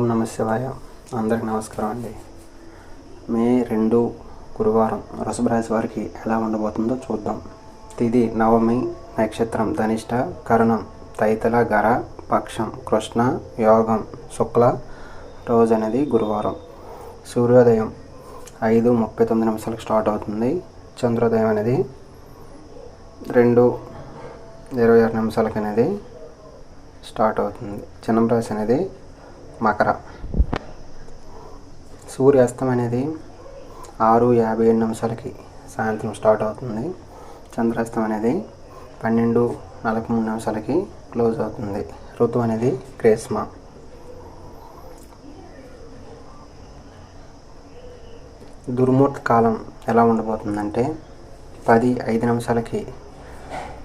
ఓం నమ శివాయ. అందరికి నమస్కారం అండి. మే 2 గురువారం వృషభ రాశి వారికి ఎలా ఉండబోతుందో చూద్దాం. తిథి నవమి, నక్షత్రం ధనిష్ట, కరణం తైతల, గర, పక్షం కృష్ణ, యోగం శుక్ల, రోజు అనేది గురువారం. సూర్యోదయం 5:39 స్టార్ట్ అవుతుంది. చంద్రోదయం అనేది 2:26 అనేది స్టార్ట్ అవుతుంది. చిన్నం రాశి అనేది మకర. సూర్యాస్తం అనేది 6:57 సాయంత్రం స్టార్ట్ అవుతుంది. చంద్రాస్తం అనేది 12:43 క్లోజ్ అవుతుంది. ఋతువు అనేది గ్రీష్మ. దుర్ముహూర్త కాలం ఎలా ఉండబోతుందంటే 10:05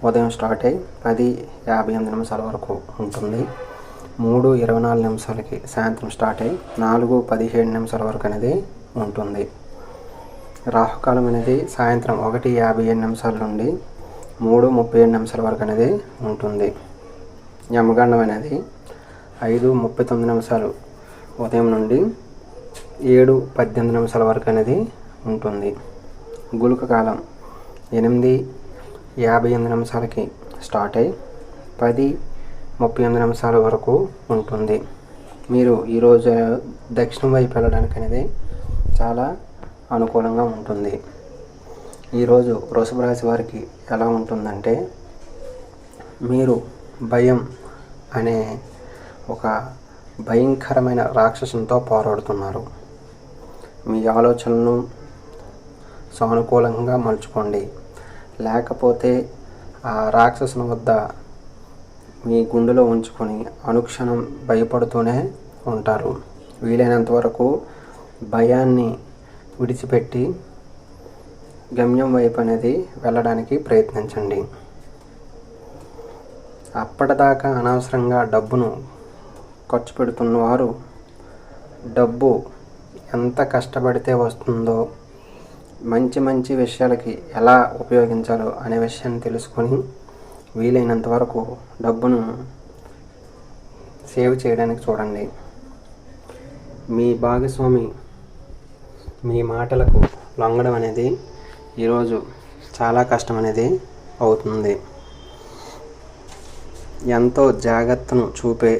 ఉదయం స్టార్ట్ అయ్యి 10:58 వరకు ఉంటుంది. 3:24 సాయంత్రం స్టార్ట్ అయ్యి 4:17 వరకు అనేది ఉంటుంది. రాహుకాలం అనేది సాయంత్రం 1:57 నుండి 3:37 వరకు అనేది ఉంటుంది. యమగండం అనేది 5:39 ఉదయం నుండి 7:18 వరకు అనేది ఉంటుంది. గుళిక కాలం 8:58 స్టార్ట్ అయ్యి 10:38 వరకు ఉంటుంది. మీరు ఈరోజు దక్షిణం వైపు వెళ్ళడానికి అనేది చాలా అనుకూలంగా ఉంటుంది. ఈరోజు వృషభ రాశి వారికి ఎలా ఉంటుందంటే, మీరు భయం అనే ఒక భయంకరమైన రాక్షసునితో పోరాడుతున్నారు. మీ ఆలోచనలను సానుకూలంగా మలుచుకోండి. లేకపోతే ఆ రాక్షసుని వద్ద మీ గుండెలో ఉంచుకొని అనుక్షణం భయపడుతూనే ఉంటారు. వీలైనంత వరకు భయాన్ని విడిచిపెట్టి గమ్యం వైపు అనేది వెళ్ళడానికి ప్రయత్నించండి. అప్పటిదాకా అనవసరంగా డబ్బును ఖర్చు పెడుతున్నవారు డబ్బు ఎంత కష్టపడితే వస్తుందో, మంచి విషయాలకి ఎలా ఉపయోగించాలో అనే విషయాన్ని తెలుసుకొని వీలైనంత వరకు డబ్బును సేవ్ చేయడానికి చూడండి. మీ భాగస్వామి మీ మాటలకు లొంగడం అనేది ఈరోజు చాలా కష్టం అనేది అవుతుంది. ఎంతో జాగ్రత్తను చూపే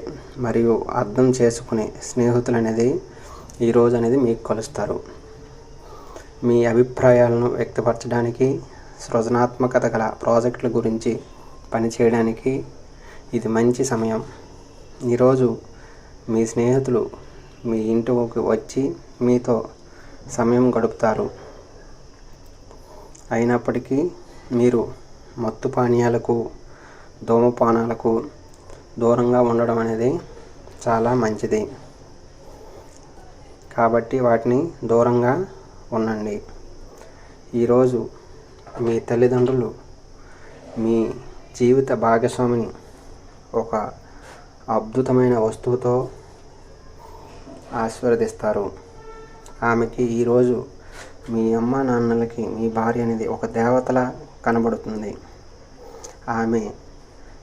మరియు అర్థం చేసుకునే స్నేహితులు అనేది ఈరోజు అనేది మీకు కలుస్తారు. మీ అభిప్రాయాలను వ్యక్తపరచడానికి, సృజనాత్మకత గల ప్రాజెక్టుల గురించి పనిచేయడానికి ఇది మంచి సమయం. ఈరోజు మీ స్నేహితులు మీ ఇంటికి వచ్చి మీతో సమయం గడుపుతారు. అయినప్పటికీ మీరు మత్తు పానీయాలకు, ధూమపానాలకు దూరంగా ఉండడం అనేది చాలా మంచిది. కాబట్టి వాటిని దూరంగా ఉండండి. ఈరోజు మీ తల్లిదండ్రులు మీ జీవిత భాగస్వామిని ఒక అద్భుతమైన వస్తువుతో ఆశీర్వదిస్తారు. ఆమెకి ఈరోజు మీ అమ్మ నాన్నలకి మీ భార్య అనేది ఒక దేవతలా కనబడుతుంది. ఆమె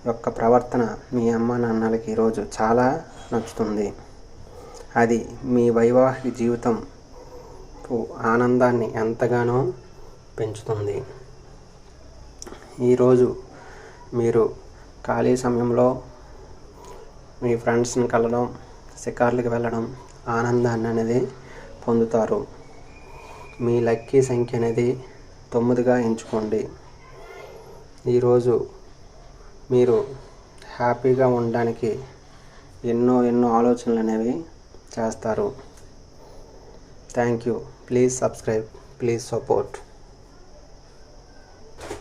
యొక్క ప్రవర్తన మీ అమ్మ నాన్నలకి ఈరోజు చాలా నచ్చుతుంది. అది మీ వైవాహిక జీవితం ఆనందాన్ని ఎంతగానో పెంచుతుంది. ఈరోజు మీరు ఖాళీ సమయంలో మీ ఫ్రెండ్స్ని కలవడం, షికార్లకు వెళ్ళడం ఆనందాన్ని అనేది పొందుతారు. మీ లక్కీ సంఖ్య అనేది 9గా ఎంచుకోండి. ఈరోజు మీరు హ్యాపీగా ఉండడానికి ఎన్నో ఆలోచనలు అనేవి చేస్తారు. Thank you. Please subscribe. Please support.